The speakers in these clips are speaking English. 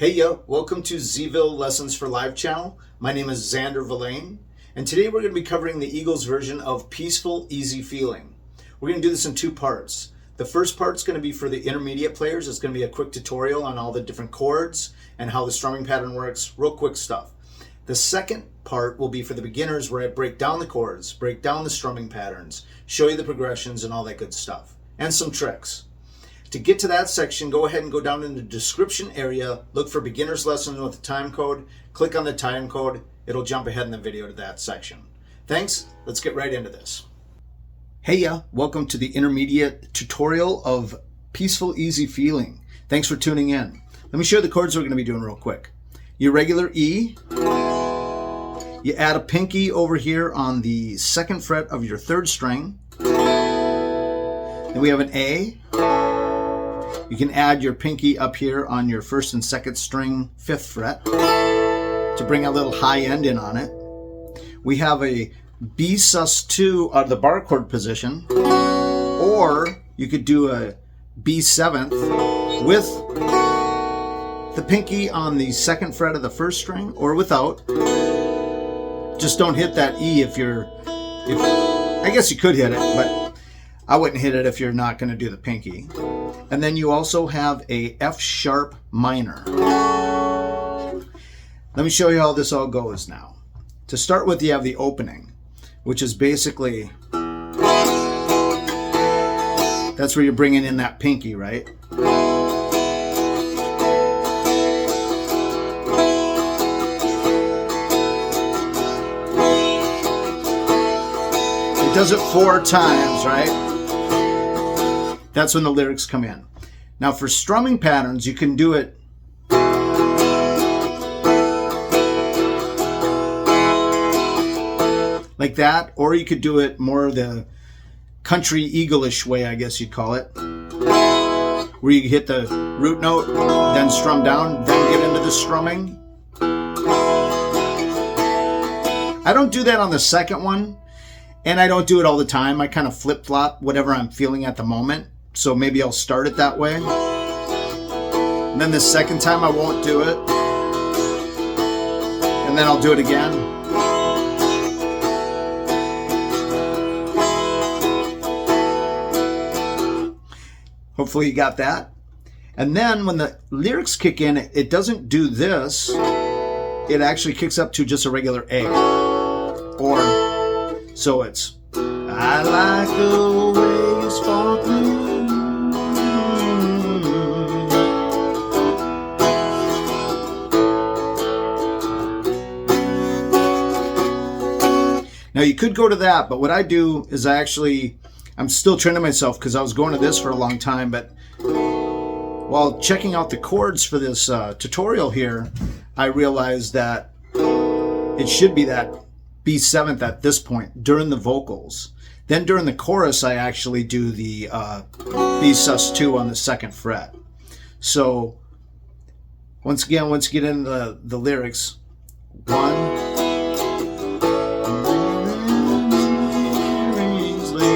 Hey yo, welcome to Zville Lessons for Live channel. My name is Xander Villain, and today we're going to be covering the Eagles version of Peaceful, Easy Feeling. We're going to do this in two parts. The first part's going to be for the intermediate players. It's going to be a quick tutorial on all the different chords and how the strumming pattern works, real quick stuff. The second part will be for the beginners, where I break down the chords, break down the strumming patterns, show you the progressions and all that good stuff, and some tricks. To get to that section, go ahead and go down in the description area, look for beginner's lesson with the time code, click on the time code, it'll jump ahead in the video to that section. Thanks, let's get right into this. Hey ya, welcome to the intermediate tutorial of Peaceful Easy Feeling. Thanks for tuning in. Let me show you the chords we're going to be doing real quick. Your regular E, you add a pinky over here on the second fret of your third string. Then we have an A. You can add your pinky up here on your first and second string, 5th fret, to bring a little high end in on it. We have a B sus2 out of the bar chord position, or you could do a B7th with the pinky on the second fret of the first string, or without. Just don't hit that E if I guess you could hit it, but I wouldn't hit it if you're not going to do the pinky. And then you also have a F sharp minor. Let me show you how this all goes now. To start with, you have the opening, which is basically, that's where you're bringing in that pinky, right? It does it 4 times, right? That's when the lyrics come in. Now for strumming patterns, you can do it like that, or you could do it more the country eagle-ish way, I guess you'd call it, where you hit the root note, then strum down, then get into the strumming. I don't do that on the second one, and I don't do it all the time. I kind of flip-flop whatever I'm feeling at the moment. So maybe I'll start it that way. And then the second time I won't do it. And then I'll do it again. Hopefully you got that. And then when the lyrics kick in, it doesn't do this. It actually kicks up to just a regular A. Or, so it's, I like the way you sparkling. Now you could go to that, but what I do is I'm still training myself because I was going to this for a long time, but while checking out the chords for this tutorial here, I realized that it should be that B7th at this point during the vocals. Then during the chorus, I actually do the B sus2 on the 2nd fret. So once again, once you get into the lyrics, 1,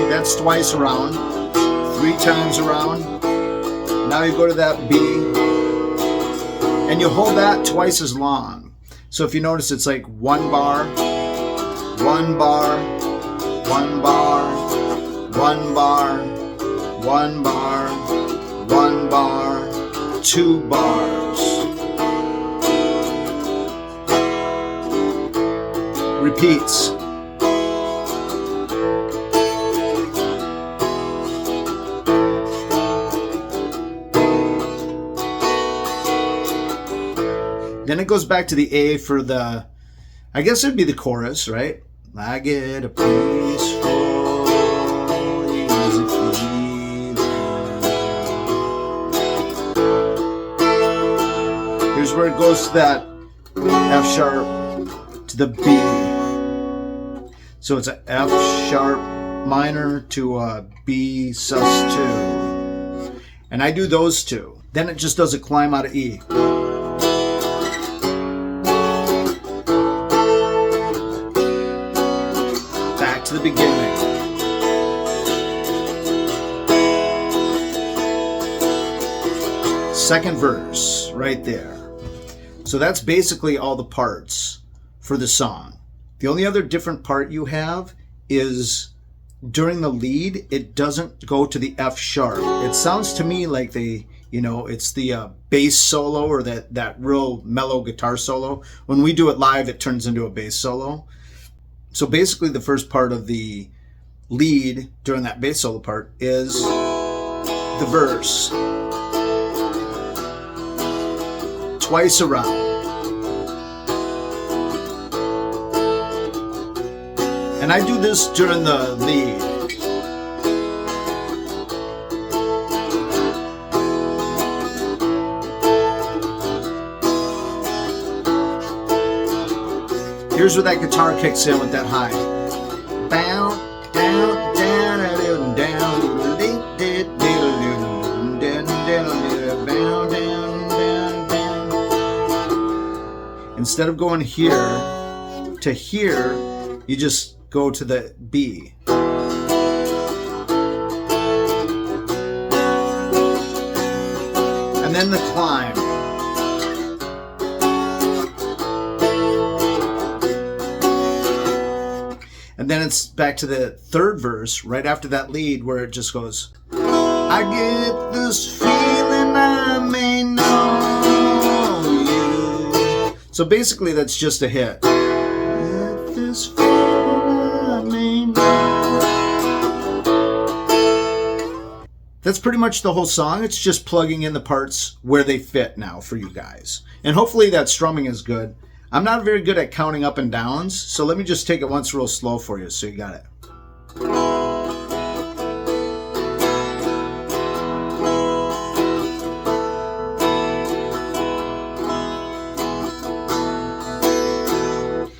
that's twice around, 3 times around. Now you go to that B, and you hold that twice as long. So if you notice, it's like 1 bar, 1 bar, 1 bar, 1 bar, 1 bar, 1 bar, 2 bars. Repeats. Then it goes back to the A for the, I guess it'd be the chorus, right? I get a peaceful, easy feeling. Here's where it goes to that F sharp to the B. So it's an F sharp minor to a B sus2. And I do those two. Then it just does a climb out of E. To the beginning. Second verse right there. So that's basically all the parts for the song. The only other different part you have is during the lead, it doesn't go to the F sharp. It sounds to me like it's the bass solo or that real mellow guitar solo. When we do it live, it turns into a bass solo. So basically the first part of the lead during that bass solo part is the verse. Twice around. And I do this during the lead. Here's where that guitar kicks in with that high. Bow, down, down, down, down, down, down, down. Instead of going here to here, you just go to the B. And then the climb. And then it's back to the third verse, right after that lead, where it just goes, I get this feeling I may know you. So basically that's just a hit. Get this feeling I may know. That's pretty much the whole song. It's just plugging in the parts where they fit now for you guys. And hopefully that strumming is good. I'm not very good at counting up and downs, so let me just take it once real slow for you so you got it.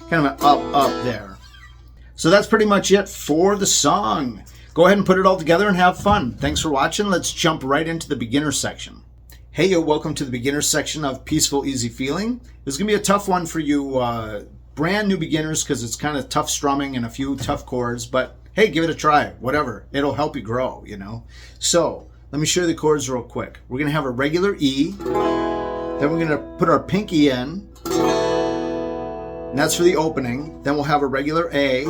Kind of an up there. So that's pretty much it for the song. Go ahead and put it all together and have fun. Thanks for watching. Let's jump right into the beginner section. Hey, yo, welcome to the beginner section of Peaceful Easy Feeling. This is going to be a tough one for you brand new beginners because it's kind of tough strumming and a few tough chords, but hey, give it a try, whatever. It'll help you grow, So let me show you the chords real quick. We're going to have a regular E, then we're going to put our pinky in, and that's for the opening. Then we'll have a regular A.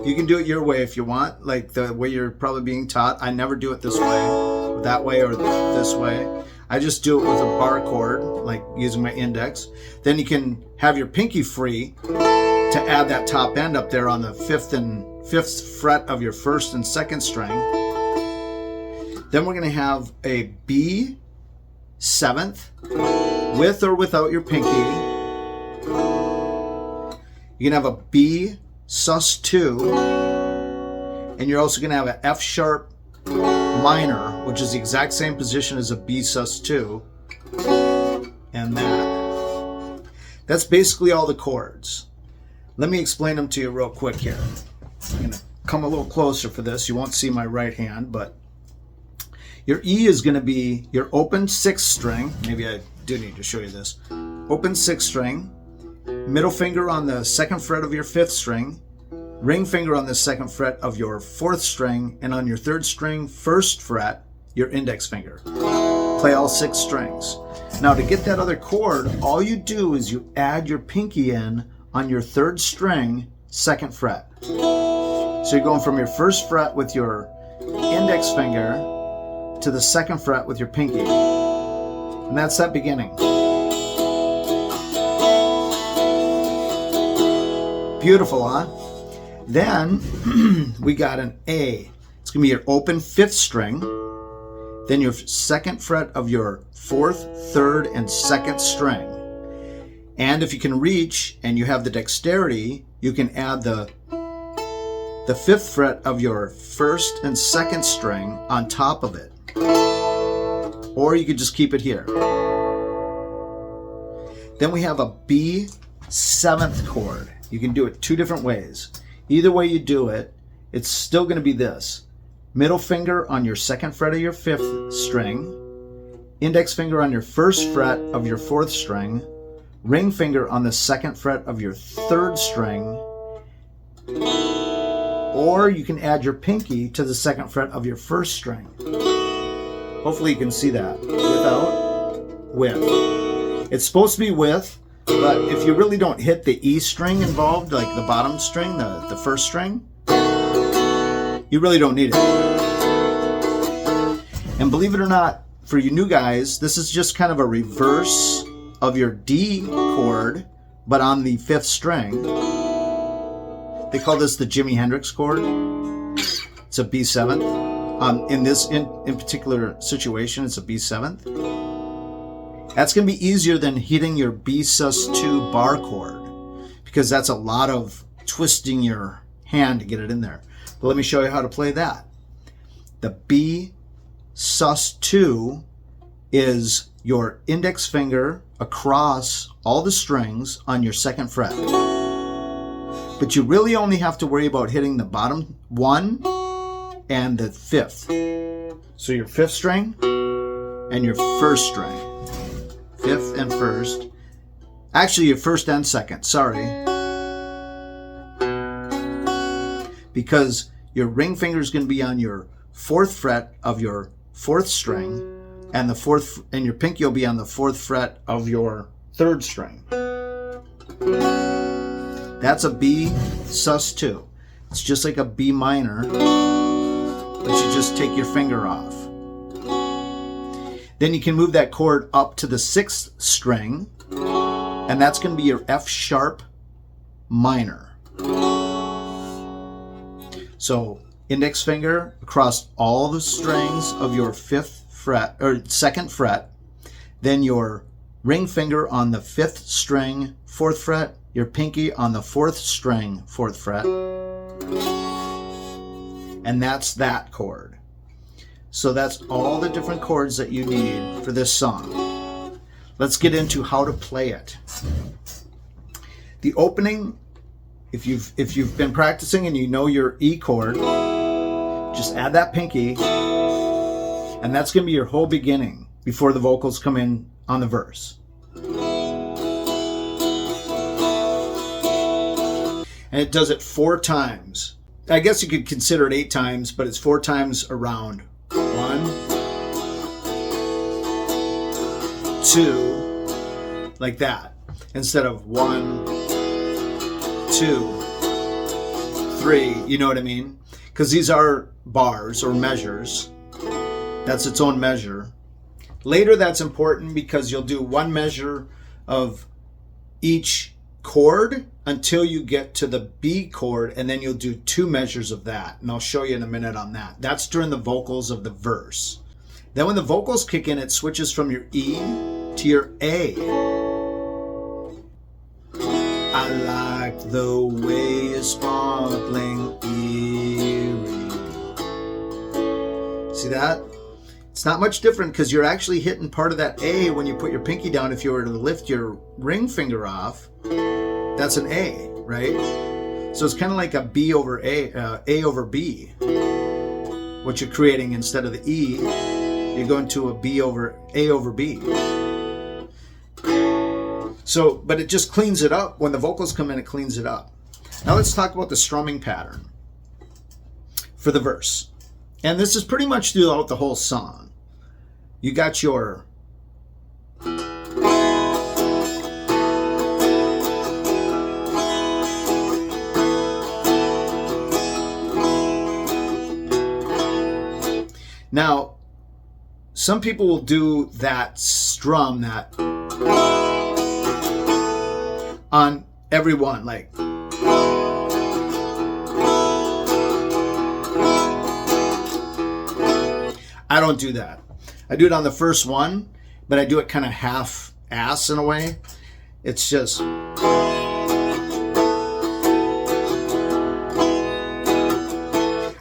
You can do it your way if you want, like the way you're probably being taught. I never do it this way, that way, or this way. I just do it with a bar chord, like using my index. Then you can have your pinky free to add that top end up there on the fifth fret of your first and second string. Then we're going to have a B seventh with or without your pinky. You can have a B sus2, and you're also going to have an F sharp minor, which is the exact same position as a B sus2, and that. That's basically all the chords. Let me explain them to you real quick here. I'm going to come a little closer for this. You won't see my right hand, but your E is going to be your open sixth string. Maybe I do need to show you this. Open sixth string, middle finger on the second fret of your fifth string, ring finger on the second fret of your fourth string, and on your third string, first fret, your index finger. Play all 6 strings. Now to get that other chord, all you do is you add your pinky in on your third string, second fret. So you're going from your first fret with your index finger to the second fret with your pinky. And that's that beginning. Beautiful, huh? Then we got an A. It's going to be your open fifth string, then your second fret of your fourth, third, and second string. And if you can reach and you have the dexterity, you can add the fifth fret of your first and second string on top of it. Or you could just keep it here. Then we have a B seventh chord. You can do it 2 different ways. Either way you do it, it's still going to be this. Middle finger on your second fret of your fifth string, index finger on your first fret of your fourth string, ring finger on the second fret of your third string, or you can add your pinky to the second fret of your first string. Hopefully you can see that. Without, with. It's supposed to be with, but if you really don't hit the E string involved, like the bottom string, the first string, you really don't need it. And believe it or not, for you new guys, this is just kind of a reverse of your D chord, but on the 5th string. They call this the Jimi Hendrix chord. It's a B7th. In this in particular situation, it's a B7th. That's going to be easier than hitting your B sus2 bar chord, because that's a lot of twisting your hand to get it in there. But let me show you how to play that. The B sus2 is your index finger across all the strings on your 2nd fret. But you really only have to worry about hitting the bottom 1 and the 5th. So your 5th string and your 1st string. 5th and 1st. Actually, your 1st and 2nd, sorry. Because your ring finger is going to be on your 4th fret of your 4th string, and your pinky will be on the 4th fret of your 3rd string. That's a B sus2. It's just like a B minor, but you just take your finger off. Then you can move that chord up to the 6th string, and that's going to be your F sharp minor. So index finger across all the strings of your 5th fret or 2nd fret, then your ring finger on the 5th string, 4th fret, your pinky on the 4th string, 4th fret, and that's that chord. So that's all the different chords that you need for this song. Let's get into how to play it. The opening, if you've been practicing and you know your E chord, just add that pinky, and that's going to be your whole beginning before the vocals come in on the verse. And it does it 4 times. I guess you could consider it 8 times, but it's 4 times around. 1, 2, like that, instead of 1, 2, 3. You know what I mean? Because these are bars or measures. That's its own measure. Later, that's important because you'll do 1 measure of each chord until you get to the B chord, and then you'll do 2 measures of that, and I'll show you in a minute on that. That's during the vocals of the verse. Then when the vocals kick in, it switches from your E to your A. I like the way you're sparkling eerie. See that? It's not much different because you're actually hitting part of that A when you put your pinky down. If you were to lift your ring finger off, that's an A, right? So it's kind of like a B over A over B. What you're creating instead of the E, you're going to a B over A over B. So, but it just cleans it up. When the vocals come in, it cleans it up. Now let's talk about the strumming pattern for the verse. And this is pretty much throughout the whole song. You got your now, some people will do that strum that on every one, like I don't do that. I do it on the first one, but I do it kind of half-ass in a way. It's just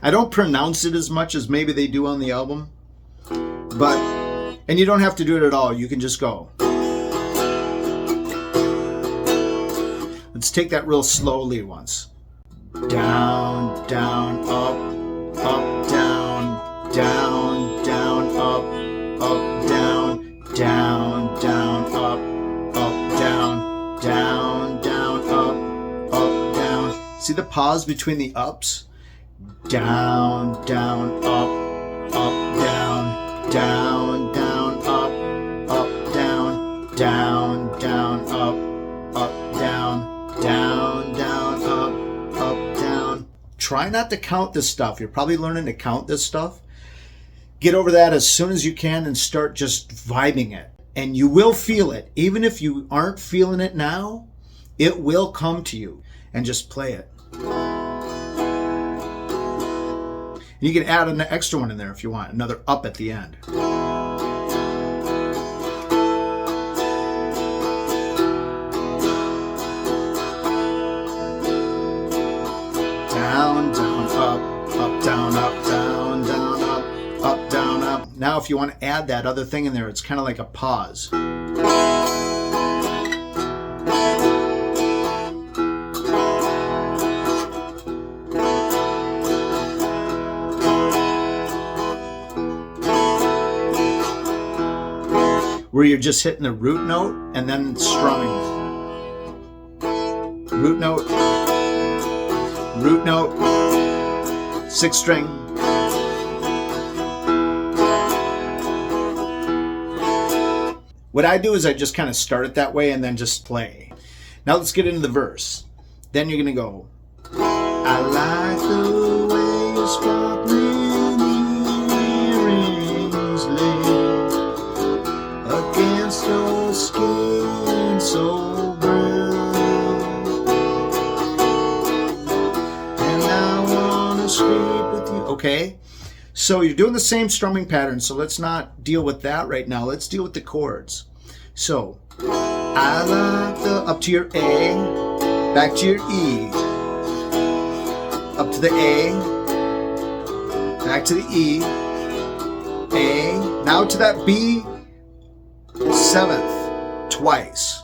I don't pronounce it as much as maybe they do on the album, but, and you don't have to do it at all. You can just go. Let's take that real slowly once. Down, down, up, up, down, down, down, up, down, down, down, up, down, down, down, up, down. See the pause between the ups? Down, down, up, down, down, down, up, down, down, try not to count this stuff. You're probably learning to count this stuff. Get over that as soon as you can and start just vibing it. And you will feel it. Even if you aren't feeling it now, it will come to you. And just play it. You can add an extra one in there if you want. Another up at the end. Down, down, up, down, down, up, down, up. Now if you want to add that other thing in there, it's kind of like a pause. Where you're just hitting the root note and then strumming. Root note, 6th string. What I do is I just kind of start it that way and then just play. Now let's get into the verse. Then you're going to go, I like the way your sparkling earrings lay against your skin so brown, and I want to sleep with you. Okay, so you're doing the same strumming pattern, so let's not deal with that right now. Let's deal with the chords. So, I like the, up to your A, back to your E, up to the A, back to the E, A, now to that B, 7th, twice.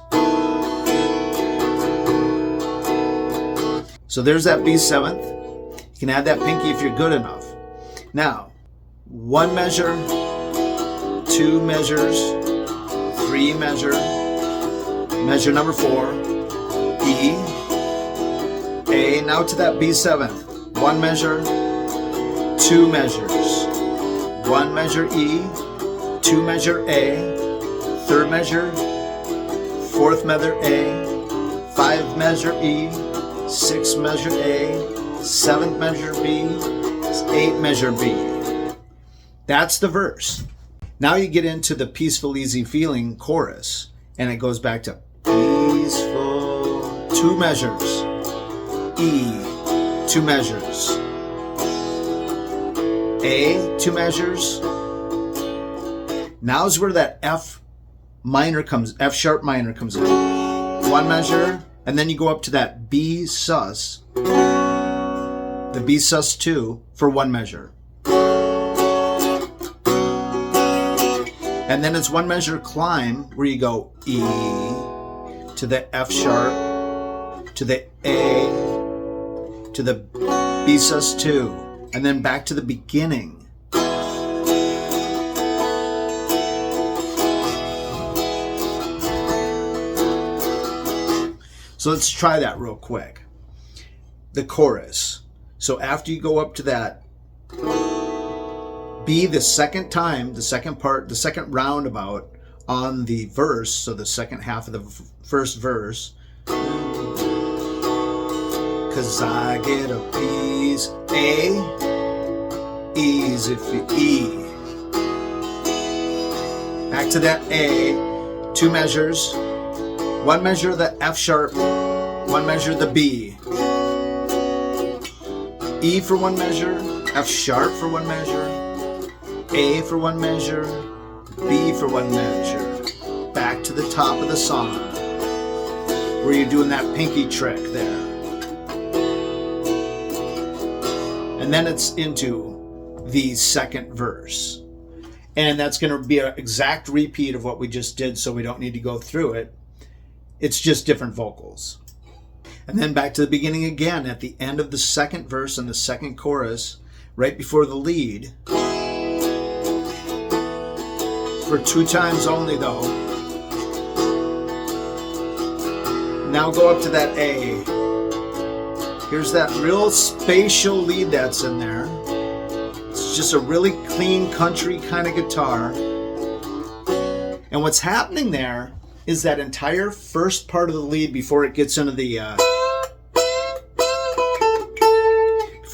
So there's that B 7th. You can add that pinky if you're good enough. Now, 1 measure, 2 measures, 3 measure, measure number 4, E, A, now to that B 7th. 1 measure, 2 measures, 1 measure E, 2 measure A, 3rd measure, 4th measure A, 5 measure E, 6th measure A, 7th measure B, 8th measure B. That's the verse. Now you get into the peaceful, easy feeling chorus, and it goes back to peaceful, 2 measures, E, 2 measures, A, 2 measures. Now's where that F sharp minor comes in. 1 measure, and then you go up to that B sus, the B sus 2 for 1 measure. And then it's 1 measure climb where you go E to the F sharp, to the A, to the B sus 2, and then back to the beginning. So let's try that real quick. The chorus. So after you go up to that B the second time, the second part, the second roundabout on the verse, so the second half of the first verse, 'cause I get a piece, A, E's if you E. Back to that A, 2 measures, 1 measure the F sharp, 1 measure the B. E for 1 measure, F sharp for 1 measure, A for 1 measure, B for 1 measure. Back to the top of the song, where you're doing that pinky trick there. And then it's into the second verse. And that's going to be an exact repeat of what we just did, so we don't need to go through it. It's just different vocals. And then back to the beginning again at the end of the second verse and the second chorus, right before the lead. For 2 times only though. Now go up to that A. Here's that real spatial lead that's in there. It's just a really clean country kind of guitar. And what's happening there is that entire first part of the lead before it gets into the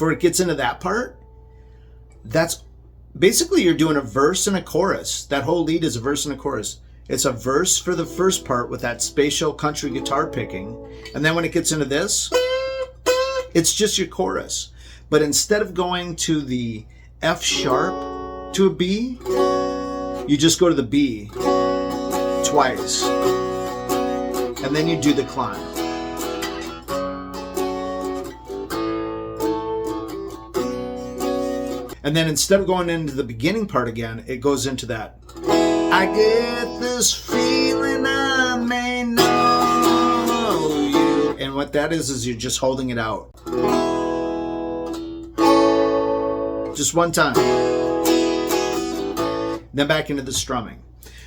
before it gets into that part, that's basically you're doing a verse and a chorus. That whole lead is a verse and a chorus. It's a verse for the first part with that spatial country guitar picking. And then when it gets into this, it's just your chorus. But instead of going to the F sharp to a B, you just go to the B twice. And then you do the climb. And then instead of going into the beginning part again, it goes into that. I get this feeling I may know you. And what that is you're just holding it out. Just one time. Then back into the strumming.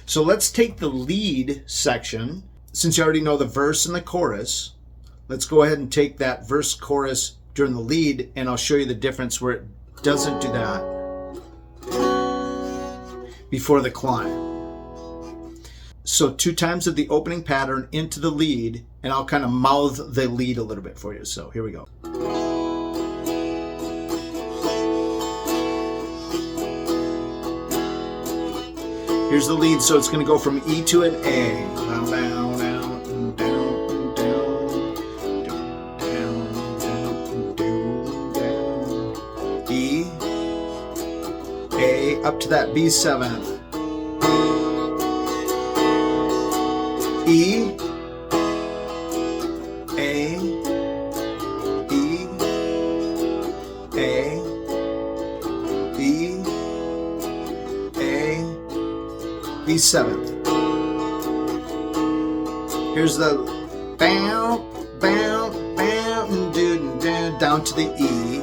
So let's take the lead section. Since you already know the verse and the chorus, let's go ahead and take that verse chorus during the lead, and I'll show you the difference where it doesn't do that before the climb. So 2 times of the opening pattern into the lead, and I'll kind of mouth the lead a little bit for you. So here we go. Here's the lead, so it's going to go from E to an A. Down, down, down, down, down, down, down. E, A, up to that B7th. E, A, E, A, E, A, B7th. Here's the bow, bow, bow, and down to the E.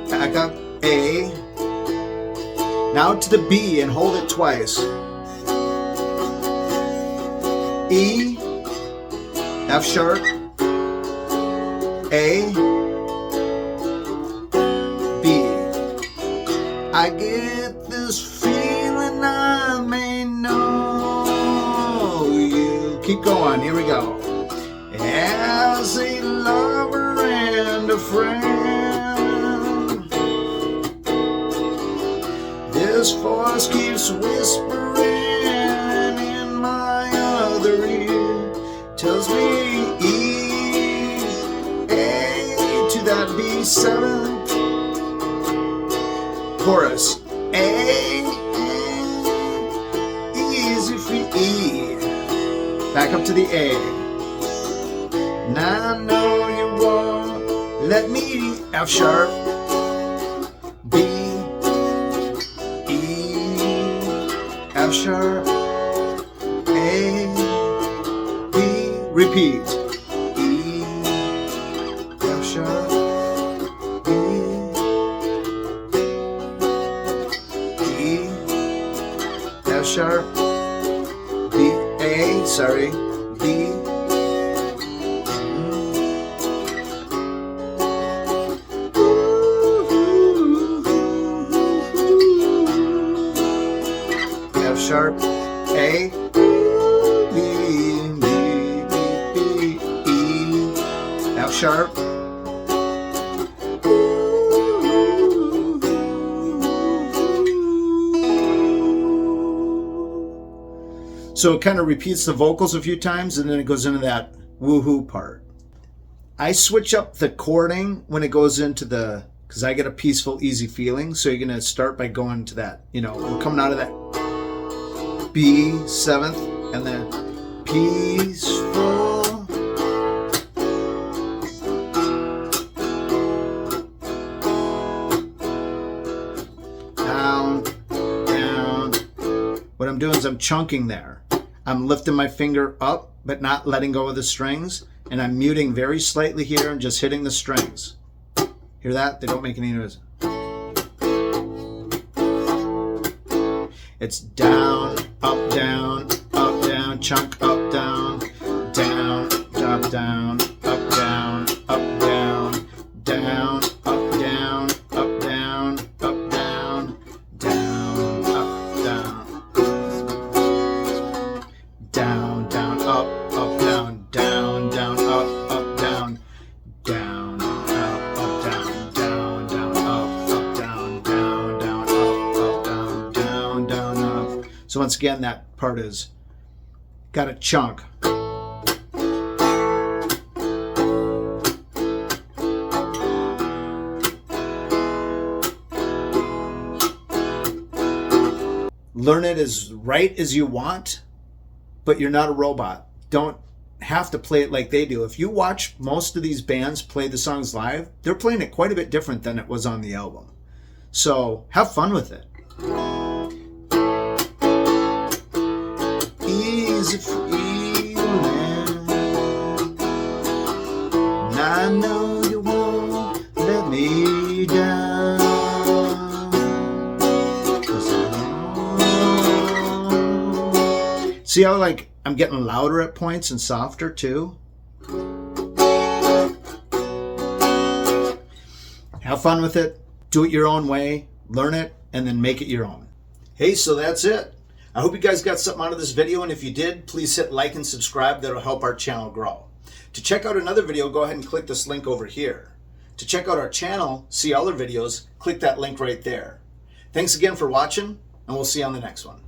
Back up A. Now to the B and hold it twice. E, F sharp, A, B. I get this feeling I may know you. Keep going, here we go. As a lover and a friend, this voice keeps whispering in my other ear, tells me E, A to that B7th. Chorus. A, easy for E. Back up to the A. Now I know you won't let me F sharp, B, E, F sharp, A, B, repeat. E, F sharp, B, F sharp, B, A, sorry, B, F sharp, A, B, B, B, B, E, F sharp, so it kind of repeats the vocals a few times, and then it goes into that woohoo part. I switch up the chording when it goes into the, because I get a peaceful, easy feeling. So you're going to start by going to that, we're coming out of that B7th, and then peaceful. Down, down. What I'm doing is I'm chunking there. I'm lifting my finger up, but not letting go of the strings. And I'm muting very slightly here and just hitting the strings. Hear that? They don't make any noise. It's down, up, down, chunk, up, down, down, up, down, up, down, up, down, down, up, down, up, down, up, down, down, up, down. Down, down, up, down, down, down, up, down, down, So once again, that part is got a chunk. Learn it as right as you want, but you're not a robot. Don't have to play it like they do. If you watch most of these bands play the songs live, they're playing it quite a bit different than it was on the album. So have fun with it. Easy feeling, and I know you won't let me down. See how like I'm getting louder at points and softer too? Have fun with it. Do it your own way. Learn it and then make it your own. Hey, so that's it. I hope you guys got something out of this video, and if you did, please hit like and subscribe. That'll help our channel grow. To check out another video, go ahead and click this link over here. To check out our channel, see other videos, click that link right there. Thanks again for watching, and we'll see you on the next one.